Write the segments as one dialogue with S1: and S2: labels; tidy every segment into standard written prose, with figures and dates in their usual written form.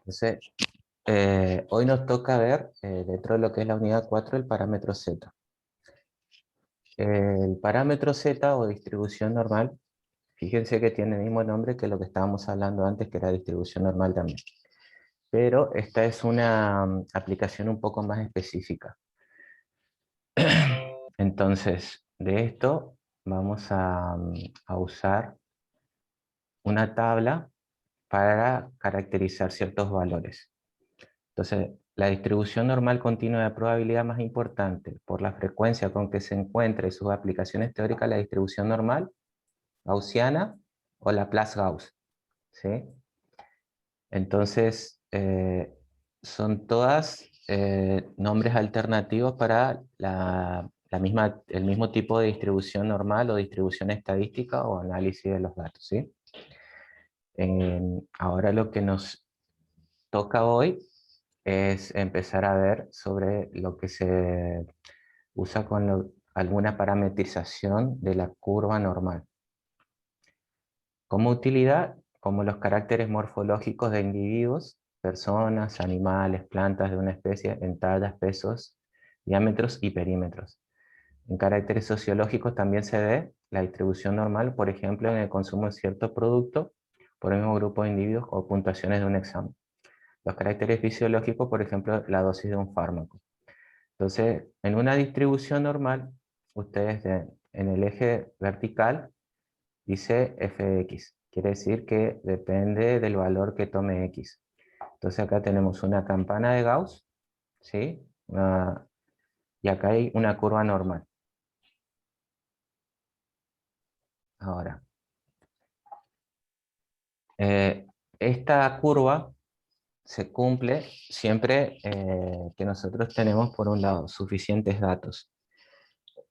S1: Entonces, hoy nos toca ver, dentro de lo que es la unidad 4, el parámetro Z. El parámetro Z o distribución normal, fíjense que tiene el mismo nombre que lo que estábamos hablando antes, que era distribución normal también. Pero esta es una aplicación un poco más específica. Entonces, de esto vamos a usar una tabla para caracterizar ciertos valores. Entonces, la distribución normal continua de probabilidad más importante por la frecuencia con que se encuentra y sus aplicaciones teóricas, la distribución normal, gaussiana o Laplace-Gauss, ¿sí? Entonces, son todas nombres alternativos para el mismo tipo de distribución normal o distribución estadística o análisis de los datos, ¿sí? Ahora lo que nos toca hoy es empezar a ver sobre lo que se usa con alguna parametrización de la curva normal. Como utilidad, como los caracteres morfológicos de individuos, personas, animales, plantas de una especie en tallas, pesos, diámetros y perímetros. En caracteres sociológicos también se ve la distribución normal, por ejemplo, en el consumo de cierto producto por el mismo grupo de individuos o puntuaciones de un examen. Los caracteres fisiológicos, por ejemplo, la dosis de un fármaco. Entonces, en una distribución normal, ustedes en el eje vertical dice f de x. Quiere decir que depende del valor que tome x. Entonces acá tenemos una campana de Gauss, ¿sí? Y acá hay una curva normal. Ahora, esta curva se cumple siempre que nosotros tenemos, por un lado, suficientes datos.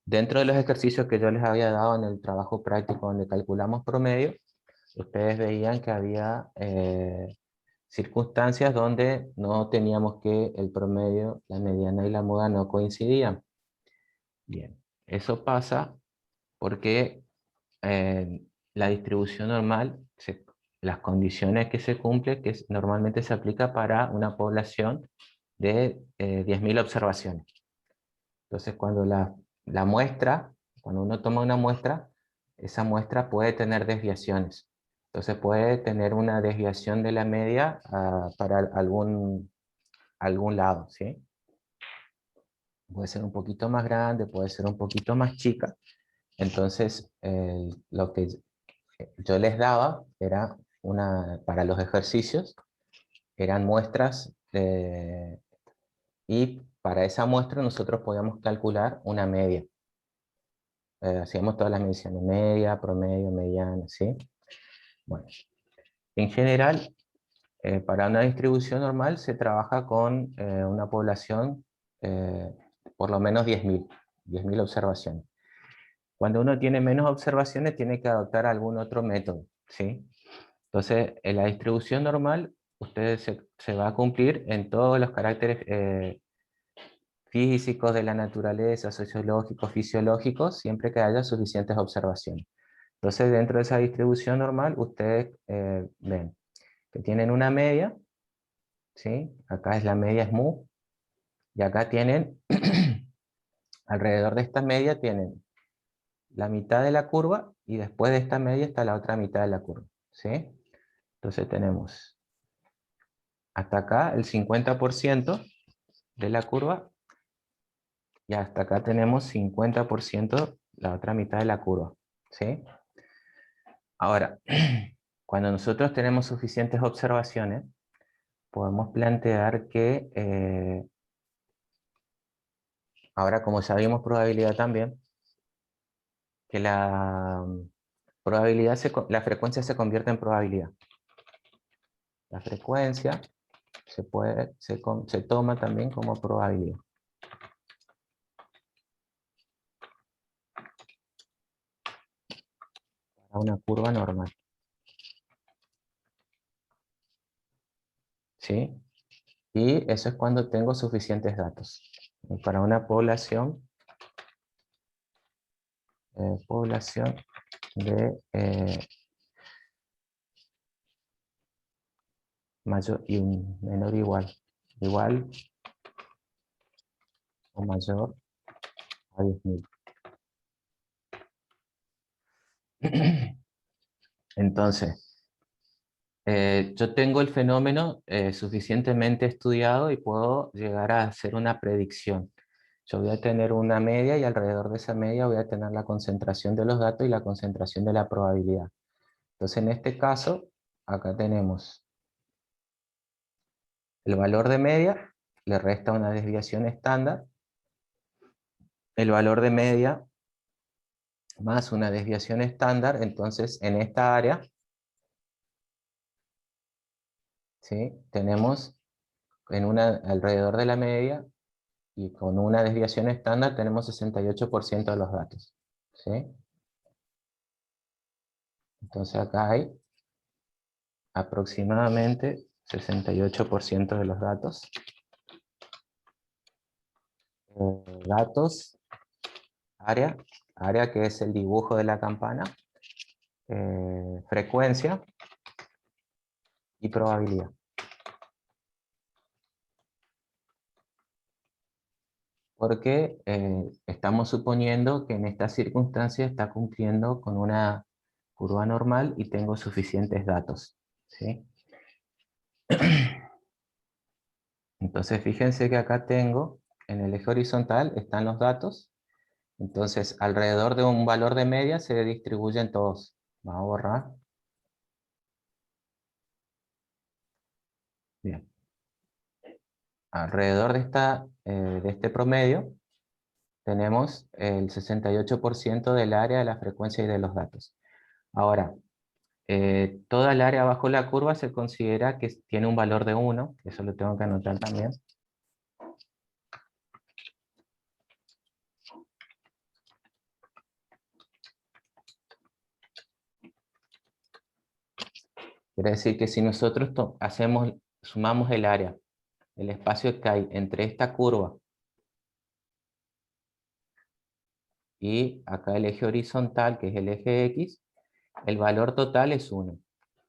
S1: Dentro de los ejercicios que yo les había dado en el trabajo práctico donde calculamos promedio, ustedes veían que había circunstancias donde no teníamos que el promedio, la mediana y la moda no coincidían. Bien, eso pasa porque la distribución normal, las condiciones que se cumplen, normalmente se aplica para una población de 10.000 observaciones. Entonces, la muestra, cuando uno toma una muestra, esa muestra puede tener desviaciones. Entonces puede tener una desviación de la media para algún lado, ¿sí? Puede ser un poquito más grande, puede ser un poquito más chica. Entonces, lo que yo les daba era para los ejercicios, eran muestras y para esa muestra nosotros podíamos calcular una media. Hacíamos todas las mediciones, media, promedio, mediana, ¿sí? Bueno, en general, para una distribución normal se trabaja con una población por lo menos 10.000 observaciones. Cuando uno tiene menos observaciones tiene que adoptar algún otro método, ¿sí? Entonces, en la distribución normal, se va a cumplir en todos los caracteres físicos de la naturaleza, sociológicos, fisiológicos, siempre que haya suficientes observaciones. Entonces, dentro de esa distribución normal, ustedes ven que tienen una media, ¿sí? Acá es la media es mu, y acá tienen, alrededor de esta media tienen la mitad de la curva, y después de esta media está la otra mitad de la curva, ¿sí? Entonces tenemos hasta acá el 50% de la curva, y hasta acá tenemos 50% la otra mitad de la curva, ¿sí? Ahora, cuando nosotros tenemos suficientes observaciones, podemos plantear que, ahora como sabemos probabilidad también, que la frecuencia se convierte en probabilidad. La frecuencia se toma también como probabilidad. Para una curva normal, ¿sí? Y eso es cuando tengo suficientes datos. Y para una población de mayor y un menor o igual o mayor a 10.000. Entonces, yo tengo el fenómeno suficientemente estudiado y puedo llegar a hacer una predicción. Yo voy a tener una media y alrededor de esa media voy a tener la concentración de los datos y la concentración de la probabilidad. Entonces, en este caso, acá tenemos el valor de media, le resta una desviación estándar, el valor de media más una desviación estándar, entonces en esta área, ¿sí? Tenemos alrededor de la media y con una desviación estándar tenemos 68% de los datos, ¿sí? Entonces acá hay aproximadamente 68% de los datos. Datos, área que es el dibujo de la campana, frecuencia y probabilidad. Porque estamos suponiendo que en esta circunstancia está cumpliendo con una curva normal y tengo suficientes datos, ¿sí? Entonces fíjense que acá tengo, en el eje horizontal están los datos, entonces alrededor de un valor de media se distribuyen todos. Vamos a borrar. Bien. Alrededor de este promedio tenemos el 68% del área de la frecuencia y de los datos. Ahora, toda el área bajo la curva se considera que tiene un valor de 1, eso lo tengo que anotar también. Quiere decir que si nosotros sumamos el área, el espacio que hay entre esta curva y acá el eje horizontal, que es el eje X, el valor total es 1.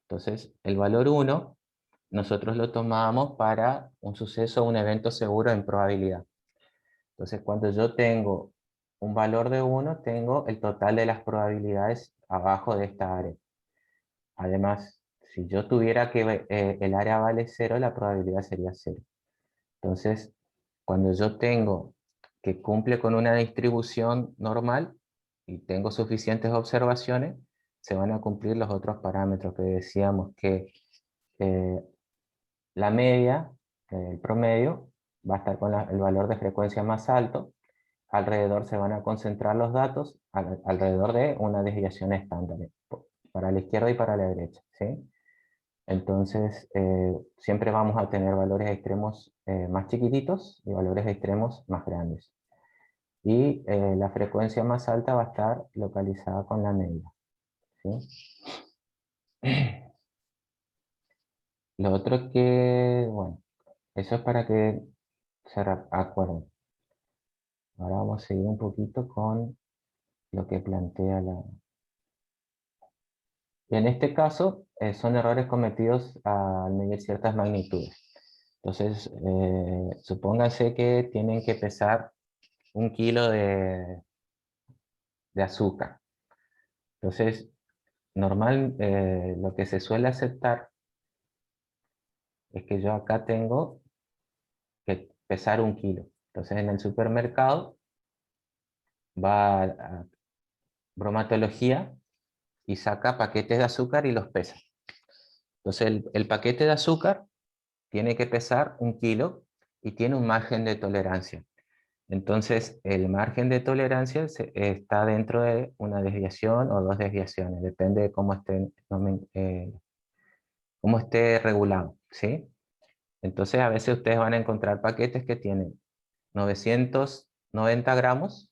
S1: Entonces, el valor 1 nosotros lo tomamos para un suceso o un evento seguro en probabilidad. Entonces, cuando yo tengo un valor de 1, tengo el total de las probabilidades abajo de esta área. Además, si yo tuviera que el área vale 0, la probabilidad sería 0. Entonces, cuando yo tengo que cumple con una distribución normal y tengo suficientes observaciones, se van a cumplir los otros parámetros que decíamos que eh, la media, el promedio, va a estar con el valor de frecuencia más alto. Alrededor se van a concentrar los datos alrededor de una desviación estándar, para la izquierda y para la derecha, ¿sí? Entonces, siempre vamos a tener valores extremos más chiquititos y valores extremos más grandes. Y la frecuencia más alta va a estar localizada con la media, ¿sí? Lo otro que, bueno, eso es para que se acuerden. Ahora vamos a seguir un poquito con lo que plantea la... En este caso, son errores cometidos al medir ciertas magnitudes. Entonces, supónganse que tienen que pesar 1 kilo de azúcar. Entonces, lo que se suele aceptar es que yo acá tengo que pesar 1 kilo. Entonces, en el supermercado va a bromatología y saca paquetes de azúcar y los pesa. Entonces, el paquete de azúcar tiene que pesar 1 kilo y tiene un margen de tolerancia. Entonces, el margen de tolerancia está dentro de una desviación o dos desviaciones, depende de cómo esté regulado, ¿sí? Entonces, a veces ustedes van a encontrar paquetes que tienen 990 gramos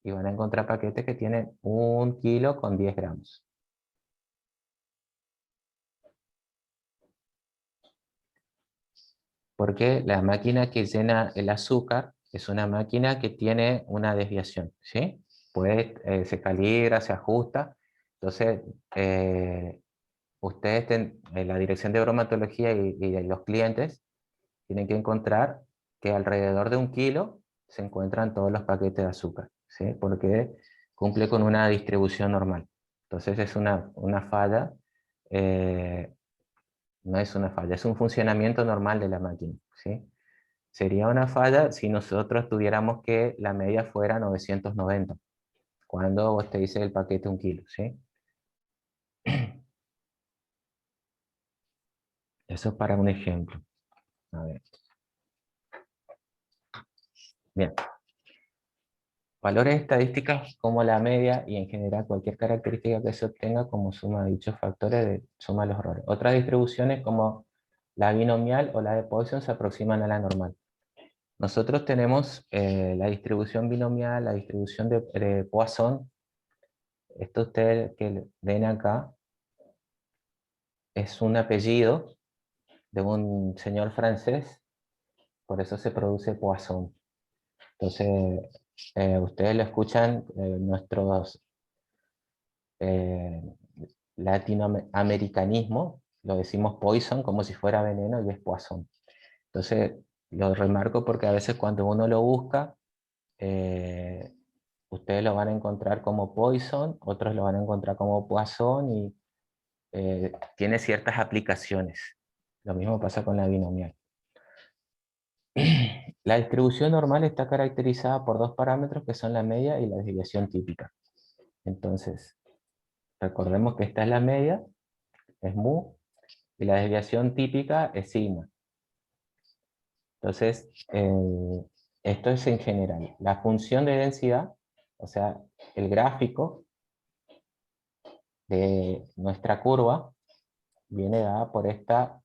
S1: y van a encontrar paquetes que tienen 1 kilo con 10 gramos. Porque la máquina que llena el azúcar es una máquina que tiene una desviación, ¿sí? Se calibra, se ajusta. Entonces, ustedes, la dirección de bromatología y los clientes, tienen que encontrar que alrededor de 1 kilo se encuentran todos los paquetes de azúcar, ¿sí? Porque cumple con una distribución normal. Entonces es una falla, no es una falla, es un funcionamiento normal de la máquina, ¿sí? Sería una falla si nosotros tuviéramos que la media fuera 990, cuando vos te dice el paquete 1 kilo, ¿sí? Eso es para un ejemplo. A ver. Bien. Valores estadísticos como la media y en general cualquier característica que se obtenga como suma de dichos factores de suma de los errores. Otras distribuciones como la binomial o la de Poisson se aproximan a la normal. Nosotros tenemos la distribución binomial, la distribución de Poisson. Esto ustedes que ven acá es un apellido de un señor francés, por eso se produce Poisson. Entonces, ustedes lo escuchan, nuestros eh, latinoamericanismo, lo decimos poison como si fuera veneno y es Poisson. Entonces, lo remarco porque a veces cuando uno lo busca, eh, ustedes lo van a encontrar como Poison, otros lo van a encontrar como Poisson y tiene ciertas aplicaciones. Lo mismo pasa con la binomial. La distribución normal está caracterizada por dos parámetros que son la media y la desviación típica. Entonces, recordemos que esta es la media, es mu, y la desviación típica es sigma. Entonces, esto es en general. La función de densidad, o sea, el gráfico de nuestra curva, viene dada por esta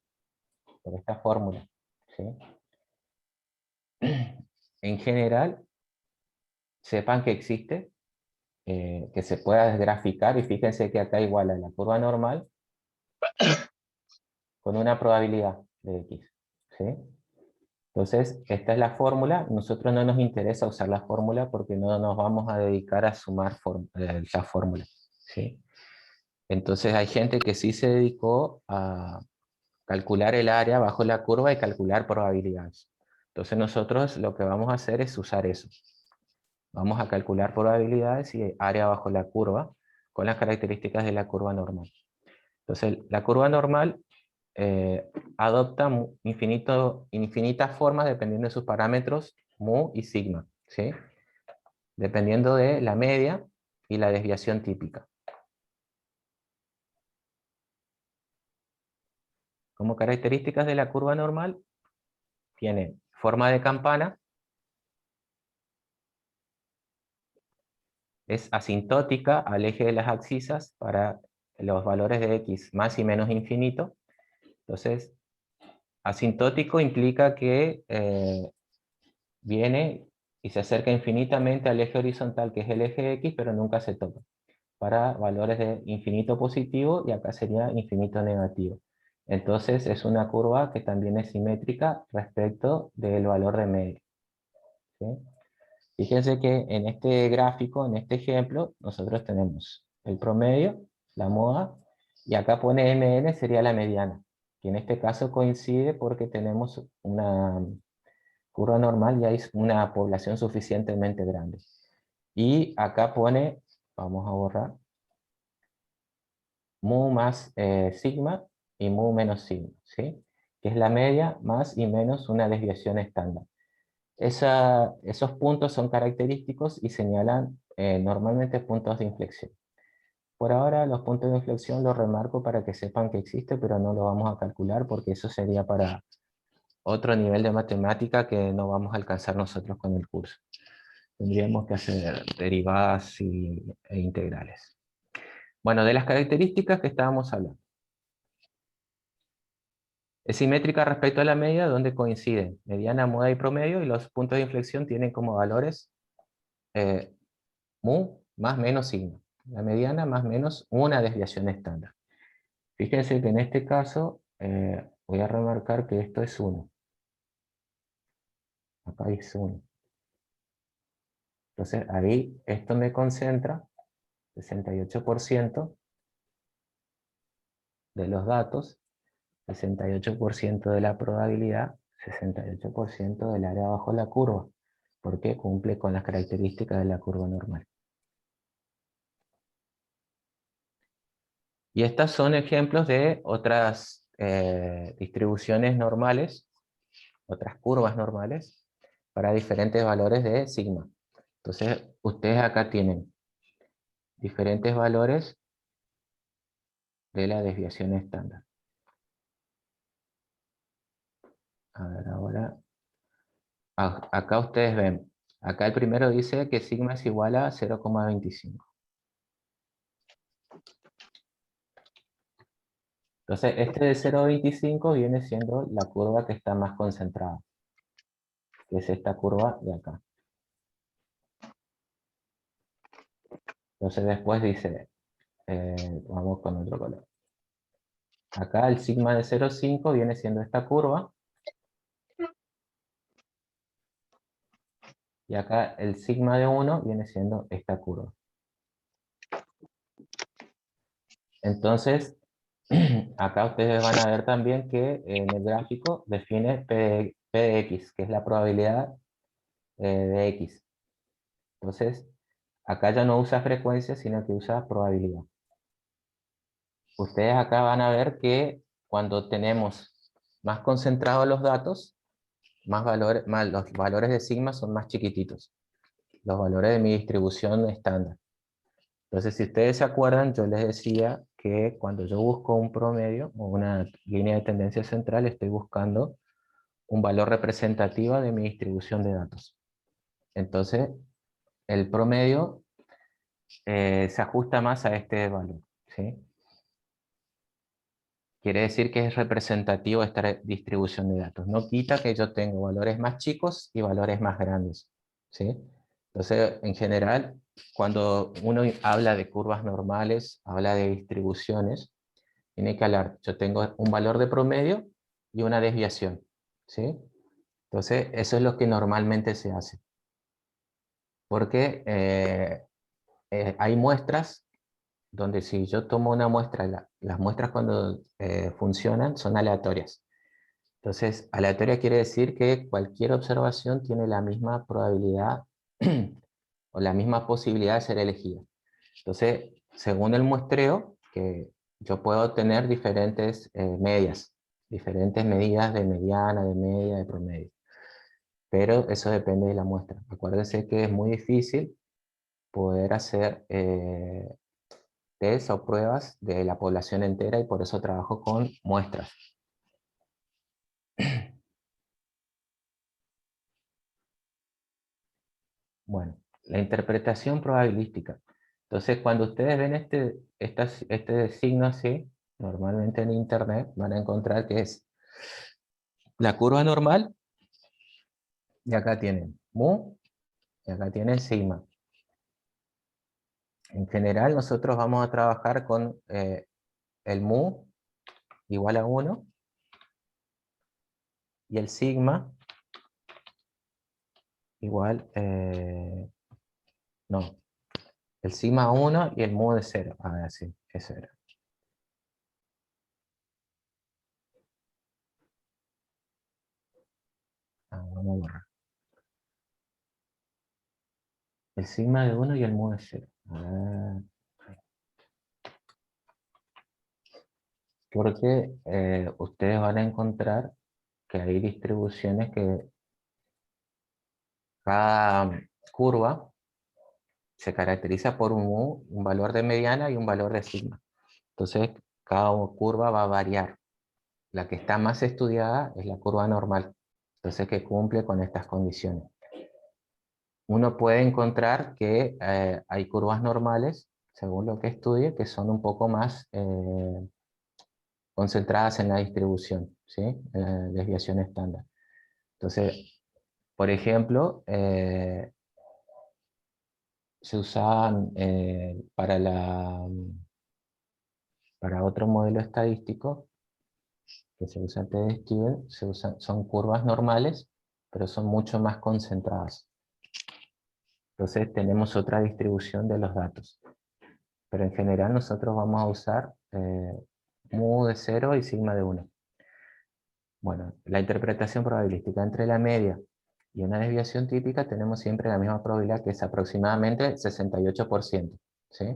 S1: fórmula, ¿sí? En general, sepan que existe, que se pueda desgraficar, y fíjense que acá iguala la curva normal con una probabilidad de x, ¿sí? Entonces, esta es la fórmula. Nosotros no nos interesa usar la fórmula porque no nos vamos a dedicar a sumar la fórmula, ¿sí? Entonces, hay gente que sí se dedicó a calcular el área bajo la curva y calcular probabilidades. Entonces, nosotros lo que vamos a hacer es usar eso. Vamos a calcular probabilidades y área bajo la curva con las características de la curva normal. Entonces, la curva normal adopta infinitas formas dependiendo de sus parámetros mu y sigma, ¿sí? Dependiendo de la media y la desviación típica. Como características de la curva normal, tiene forma de campana, es asintótica al eje de las abscisas para los valores de x más y menos infinito. Entonces, asintótico implica que viene y se acerca infinitamente al eje horizontal, que es el eje x, pero nunca se toca, para valores de infinito positivo y acá sería infinito negativo. Entonces es una curva que también es simétrica respecto del valor de media, ¿sí? Fíjense que en este gráfico, en este ejemplo, nosotros tenemos el promedio, la moda, y acá pone MN, sería la mediana, que en este caso coincide porque tenemos una curva normal y hay una población suficientemente grande. Y acá pone, vamos a borrar, mu más sigma y mu menos sigma, ¿sí? Que es la media más y menos una desviación estándar. Esos puntos son característicos y señalan normalmente puntos de inflexión. Por ahora los puntos de inflexión los remarco para que sepan que existe, pero no lo vamos a calcular porque eso sería para otro nivel de matemática que no vamos a alcanzar nosotros con el curso. Tendríamos que hacer derivadas e integrales. Bueno, de las características que estábamos hablando. Es simétrica respecto a la media, donde coinciden mediana, moda y promedio, y los puntos de inflexión tienen como valores mu más menos sigma. La mediana más menos una desviación estándar. Fíjense que en este caso voy a remarcar que esto es 1. Acá es 1. Entonces ahí esto me concentra 68% de los datos, 68% de la probabilidad, 68% del área bajo la curva, porque cumple con las características de la curva normal. Y estas son ejemplos de otras distribuciones normales, otras curvas normales, para diferentes valores de sigma. Entonces, ustedes acá tienen diferentes valores de la desviación estándar. A ver, ahora, acá ustedes ven, acá el primero dice que sigma es igual a 0,25. Entonces, este de 0,25 viene siendo la curva que está más concentrada, que es esta curva de acá. Entonces después dice, vamos con otro color. Acá el sigma de 0,5 viene siendo esta curva. Y acá el sigma de 1 viene siendo esta curva. Entonces, acá ustedes van a ver también que en el gráfico define P de X, que es la probabilidad de X. Entonces, acá ya no usa frecuencia, sino que usa probabilidad. Ustedes acá van a ver que cuando tenemos más concentrados los datos, los valores de sigma son más chiquititos. Los valores de mi distribución estándar. Entonces, si ustedes se acuerdan, yo les decía que cuando yo busco un promedio o una línea de tendencia central, estoy buscando un valor representativo de mi distribución de datos. Entonces, el promedio se ajusta más a este valor, ¿sí? Quiere decir que es representativo esta distribución de datos. No quita que yo tengo valores más chicos y valores más grandes, ¿sí? Entonces, en general, cuando uno habla de curvas normales, habla de distribuciones, tiene que hablar, yo tengo un valor de promedio y una desviación, ¿sí? Entonces, eso es lo que normalmente se hace. Porque hay muestras donde si yo tomo una muestra, las muestras cuando funcionan son aleatorias. Entonces, aleatoria quiere decir que cualquier observación tiene la misma probabilidad o la misma posibilidad de ser elegida. Entonces, según el muestreo, que yo puedo tener diferentes medias, diferentes medidas de mediana, de media, de promedio. Pero eso depende de la muestra. Acuérdense que es muy difícil poder hacer test o pruebas de la población entera y por eso trabajo con muestras. Bueno, la interpretación probabilística. Entonces, cuando ustedes ven este signo así, normalmente en Internet van a encontrar que es la curva normal, y acá tienen mu, y acá tienen sigma. En general, nosotros vamos a trabajar con el mu igual a 1, y el sigma igual, no, el sigma a 1 y el mu de 0. A ver, sí, eso era. Vamos a borrar. El sigma de 1 y el mu de 0. A ver. Porque ustedes van a encontrar que hay distribuciones que cada curva se caracteriza por un valor de mediana y un valor de sigma. Entonces, cada curva va a variar. La que está más estudiada es la curva normal. Entonces, que cumple con estas condiciones. Uno puede encontrar que hay curvas normales, según lo que estudie, que son un poco más concentradas en la distribución, ¿sí? En la desviación estándar. Entonces, por ejemplo, se usaban para otro modelo estadístico que se usa en TD-Stewart, son curvas normales, pero son mucho más concentradas. Entonces tenemos otra distribución de los datos. Pero en general nosotros vamos a usar mu de 0 y sigma de 1. Bueno, la interpretación probabilística entre la media y una desviación típica tenemos siempre la misma probabilidad, que es aproximadamente 68%. ¿Sí?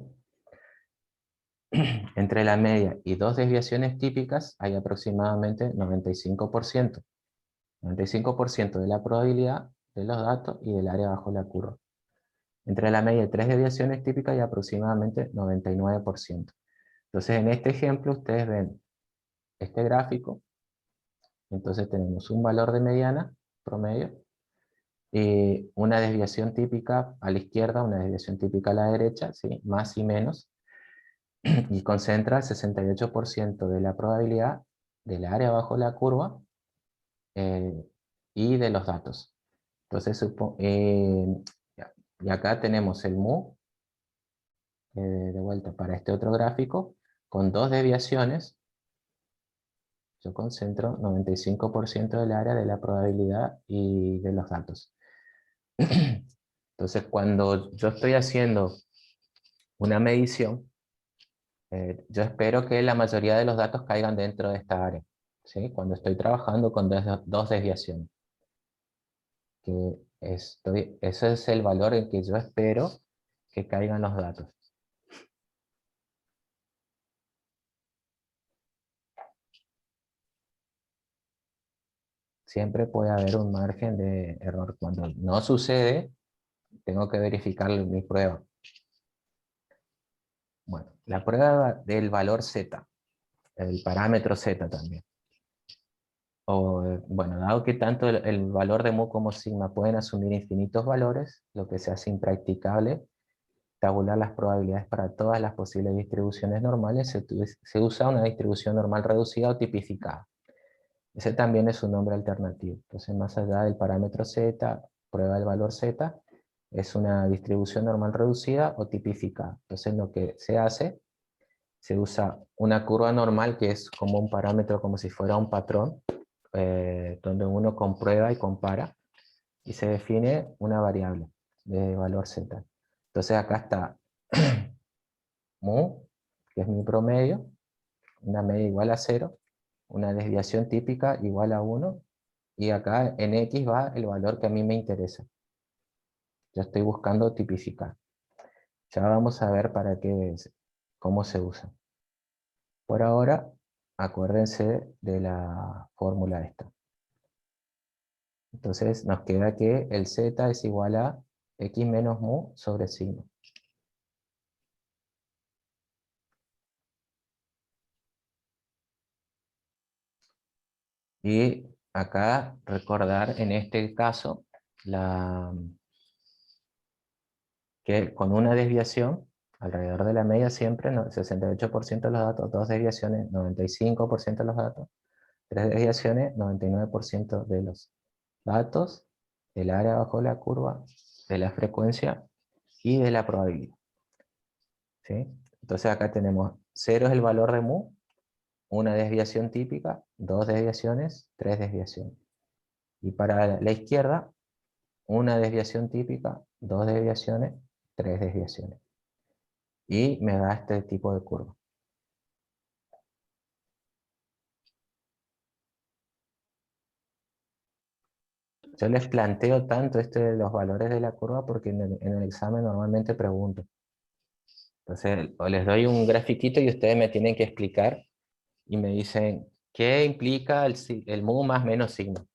S1: Entre la media y dos desviaciones típicas hay aproximadamente 95%. 95% de la probabilidad de los datos y del área bajo la curva. Entre la media y tres desviaciones típicas hay aproximadamente 99%. Entonces, en este ejemplo, ustedes ven este gráfico. Entonces tenemos un valor de mediana, promedio, y una desviación típica a la izquierda, una desviación típica a la derecha, ¿sí? Más y menos, y concentra el 68% de la probabilidad del área bajo la curva eh, y de los datos. Entonces, y acá tenemos el mu, de vuelta para este otro gráfico, con dos desviaciones. Yo concentro 95% del área de la probabilidad y de los datos. Entonces, cuando yo estoy haciendo una medición, yo espero que la mayoría de los datos caigan dentro de esta área, ¿sí? Cuando estoy trabajando con dos desviaciones. Ese es el valor en que yo espero que caigan los datos. Siempre puede haber un margen de error. Cuando no sucede, tengo que verificar mi prueba. Bueno, la prueba del valor z, el parámetro z también. Bueno, dado que tanto el valor de mu como sigma pueden asumir infinitos valores, lo que se hace impracticable tabular las probabilidades para todas las posibles distribuciones normales, se usa una distribución normal reducida o tipificada. Ese también es un nombre alternativo. Entonces, más allá del parámetro z, prueba del valor z, es una distribución normal reducida o tipificada. Entonces, lo que se hace, se usa una curva normal, que es como un parámetro, como si fuera un patrón, donde uno comprueba y compara, y se define una variable de valor z. Entonces, acá está mu, que es mi promedio, una media igual a 0, una desviación típica igual a 1, y acá en X va el valor que a mí me interesa. Yo estoy buscando tipificar. Ya vamos a ver para qué cómo se usa. Por ahora, acuérdense de la fórmula esta. Entonces nos queda que el z es igual a x menos mu sobre sigma. Y acá recordar en este caso que con una desviación alrededor de la media siempre, 68% de los datos, dos desviaciones, 95% de los datos, tres desviaciones, 99% de los datos, del área bajo la curva, de la frecuencia y de la probabilidad. ¿Sí? Entonces acá tenemos 0 es el valor de mu, una desviación típica, dos desviaciones, tres desviaciones. Y para la izquierda, una desviación típica, dos desviaciones, tres desviaciones. Y me da este tipo de curva. Yo les planteo tanto de los valores de la curva porque en el examen normalmente pregunto. Entonces, o les doy un grafiquito y ustedes me tienen que explicar y me dicen, ¿qué implica el mu más menos sigma?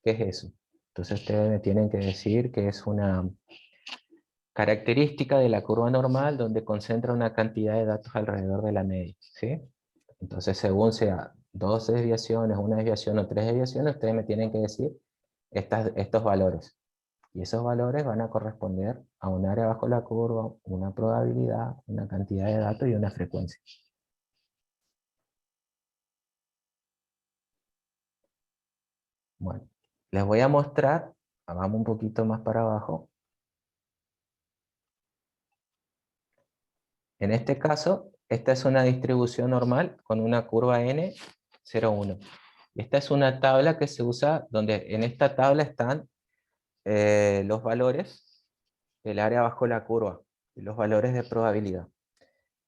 S1: ¿Qué es eso? Entonces ustedes me tienen que decir que es una característica de la curva normal donde concentra una cantidad de datos alrededor de la media, ¿sí? Entonces, según sea dos desviaciones, una desviación o tres desviaciones, ustedes me tienen que decir estos valores. Y esos valores van a corresponder a un área bajo la curva, una probabilidad, una cantidad de datos y una frecuencia. Bueno, les voy a mostrar, vamos un poquito más para abajo. En este caso, esta es una distribución normal con una curva n, 0, 1. Esta es una tabla que se usa, donde en esta tabla están los valores del área bajo la curva y los valores de probabilidad.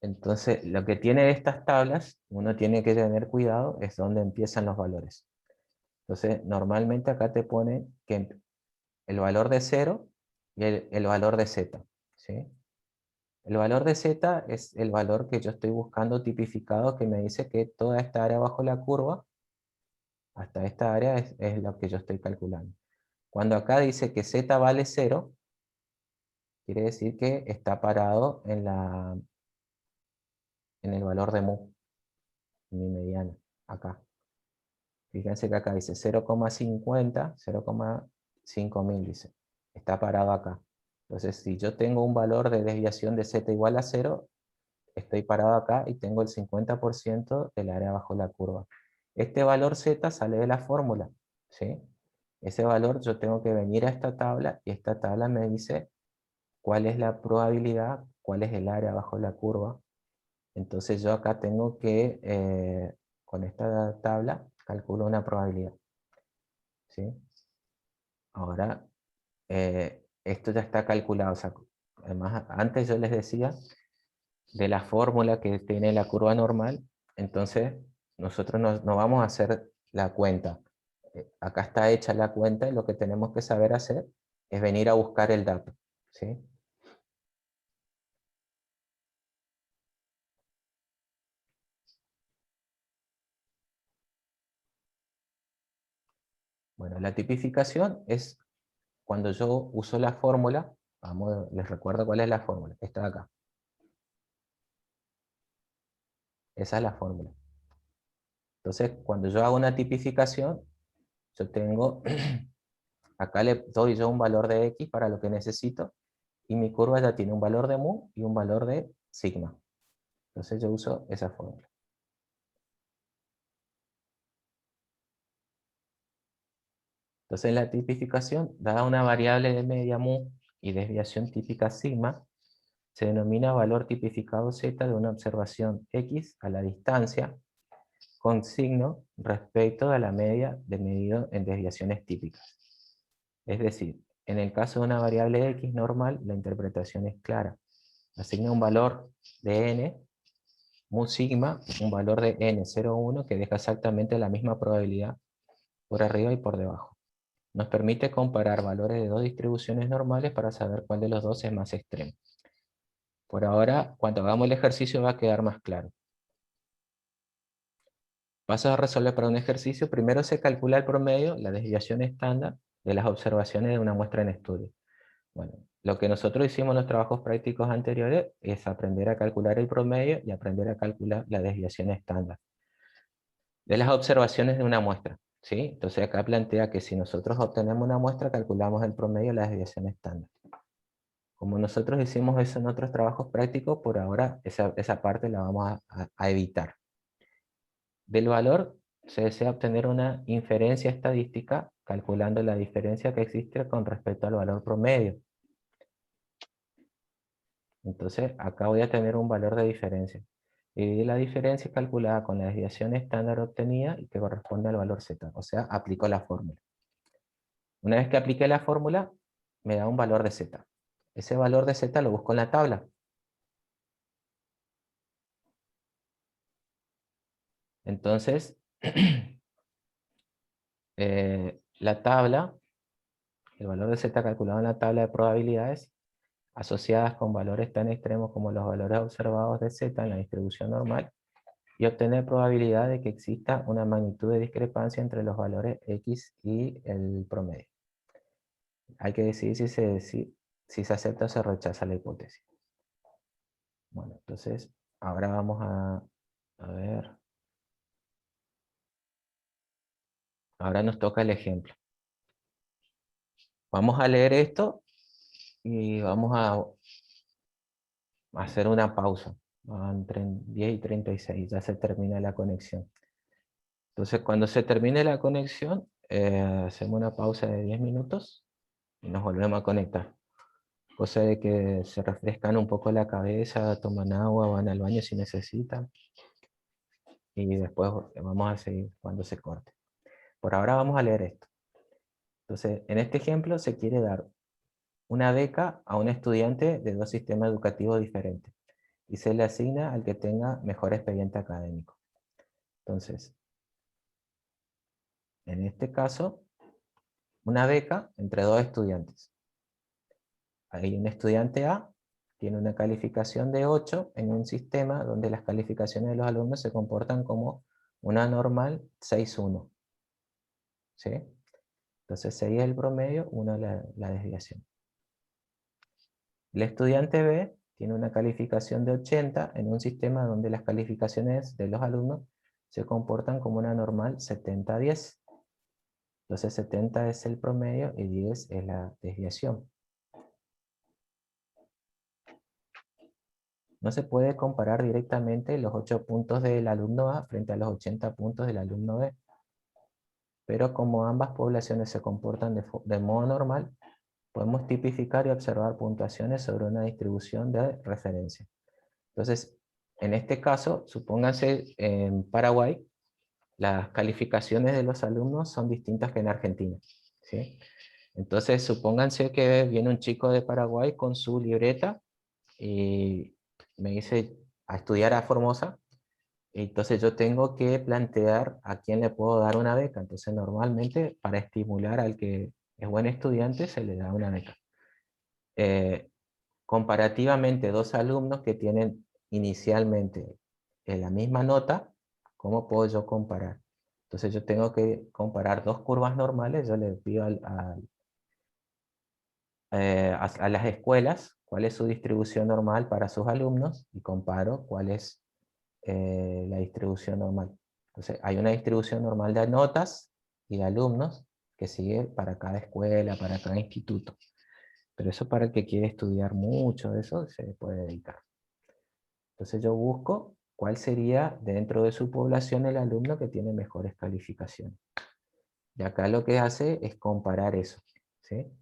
S1: Entonces, lo que tiene estas tablas, uno tiene que tener cuidado, es donde empiezan los valores. Entonces, normalmente acá te pone que el valor de 0 y el valor de z, ¿sí? El valor de z es el valor que yo estoy buscando tipificado, que me dice que toda esta área bajo la curva, hasta esta área es lo que yo estoy calculando. Cuando acá dice que z vale 0, quiere decir que está parado en el valor de mu, mi mediana, acá. Fíjense que acá dice 0,50, 0,5000 dice. Está parado acá. Entonces, si yo tengo un valor de desviación de z igual a 0, estoy parado acá y tengo el 50% del área bajo la curva. Este valor z sale de la fórmula, ¿sí? Ese valor yo tengo que venir a esta tabla y esta tabla me dice cuál es la probabilidad, cuál es el área bajo la curva. Entonces yo acá tengo que, con esta tabla, calculo una probabilidad, ¿sí? Ahora, esto ya está calculado. O sea, además, antes yo les decía de la fórmula que tiene la curva normal, entonces nosotros no vamos a hacer la cuenta. Acá está hecha la cuenta y lo que tenemos que saber hacer es venir a buscar el dato, ¿sí? Bueno, la tipificación es cuando yo uso la fórmula. Vamos, les recuerdo cuál es la fórmula, esta de acá. Esa es la fórmula. Entonces, cuando yo hago una tipificación, yo tengo, acá le doy yo un valor de x para lo que necesito, y mi curva ya tiene un valor de mu y un valor de sigma. Entonces yo uso esa fórmula. Entonces en la tipificación, dada una variable de media mu y desviación típica sigma, se denomina valor tipificado z de una observación x a la distancia con signo respecto a la media de medido en desviaciones típicas. Es decir, en el caso de una variable x normal, la interpretación es clara. Asigna un valor de n, mu sigma, un valor de n0,1 que deja exactamente la misma probabilidad por arriba y por debajo. Nos permite comparar valores de dos distribuciones normales para saber cuál de los dos es más extremo. Por ahora, cuando hagamos el ejercicio va a quedar más claro. Vas a resolver para un ejercicio. Primero se calcula el promedio, la desviación estándar de las observaciones de una muestra en estudio. Bueno, lo que nosotros hicimos en los trabajos prácticos anteriores es aprender a calcular el promedio y aprender a calcular la desviación estándar de las observaciones de una muestra, ¿sí? Entonces acá plantea que si nosotros obtenemos una muestra, calculamos el promedio y la desviación estándar. Como nosotros hicimos eso en otros trabajos prácticos, por ahora esa parte la vamos a evitar. Del valor se desea obtener una inferencia estadística calculando la diferencia que existe con respecto al valor promedio. Entonces acá voy a tener un valor de diferencia. Y la diferencia calculada con la desviación estándar obtenida y que corresponde al valor z. O sea, aplico la fórmula. Una vez que apliqué la fórmula, me da un valor de z. Ese valor de z lo busco en la tabla. Entonces, la tabla, el valor de z calculado en la tabla de probabilidades, asociadas con valores tan extremos como los valores observados de z en la distribución normal, y obtener probabilidad de que exista una magnitud de discrepancia entre los valores x y el promedio. Hay que decidir si se acepta o se rechaza la hipótesis. Bueno, entonces, ahora vamos a ver. Ahora nos toca el ejemplo. Vamos a leer esto y vamos a hacer una pausa. Entre 10 y 36, ya se termina la conexión. Entonces, cuando se termine la conexión, hacemos una pausa de 10 minutos y nos volvemos a conectar. Cosa de que se refrescan un poco la cabeza, toman agua, van al baño si necesitan. Y después vamos a seguir cuando se corte. Por ahora vamos a leer esto. Entonces, en este ejemplo se quiere dar una beca a un estudiante de dos sistemas educativos diferentes. y se le asigna al que tenga mejor expediente académico. Entonces, en este caso, una beca entre dos estudiantes. Hay un estudiante A, tiene una calificación de 8 en un sistema donde las calificaciones de los alumnos se comportan como una normal 6,1. ¿Sí? Entonces 6 es el promedio, 1 es la desviación. El estudiante B tiene una calificación de 80 en un sistema donde las calificaciones de los alumnos se comportan como una normal 70-10. Entonces 70 es el promedio y 10 es la desviación. No se puede comparar directamente los 8 puntos del alumno A frente a los 80 puntos del alumno B. Pero como ambas poblaciones se comportan de modo normal, podemos tipificar y observar puntuaciones sobre una distribución de referencia. Entonces, en este caso, supónganse en Paraguay, las calificaciones de los alumnos son distintas que en Argentina, ¿sí? Entonces, supónganse que viene un chico de Paraguay con su libreta y me dice a estudiar a Formosa, entonces yo tengo que plantear a quién le puedo dar una beca. Entonces, normalmente, para estimular al que es buen estudiante, se le da una beca. Comparativamente, dos alumnos que tienen inicialmente la misma nota, ¿cómo puedo yo comparar? Entonces yo tengo que comparar dos curvas normales, yo le pido a las escuelas cuál es su distribución normal para sus alumnos y comparo cuál es la distribución normal. Entonces hay una distribución normal de notas y de alumnos que sigue para cada escuela, para cada instituto. Pero eso para el que quiere estudiar mucho de eso se puede dedicar. Entonces yo busco cuál sería dentro de su población el alumno que tiene mejores calificaciones. Y acá lo que hace es comparar eso, ¿sí?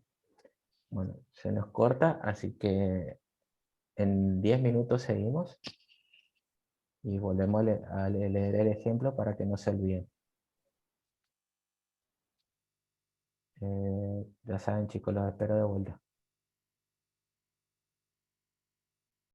S1: Bueno, se nos corta, así que en 10 minutos seguimos y volvemos a leer el ejemplo para que no se olviden. Ya saben, chicos, los espero de vuelta.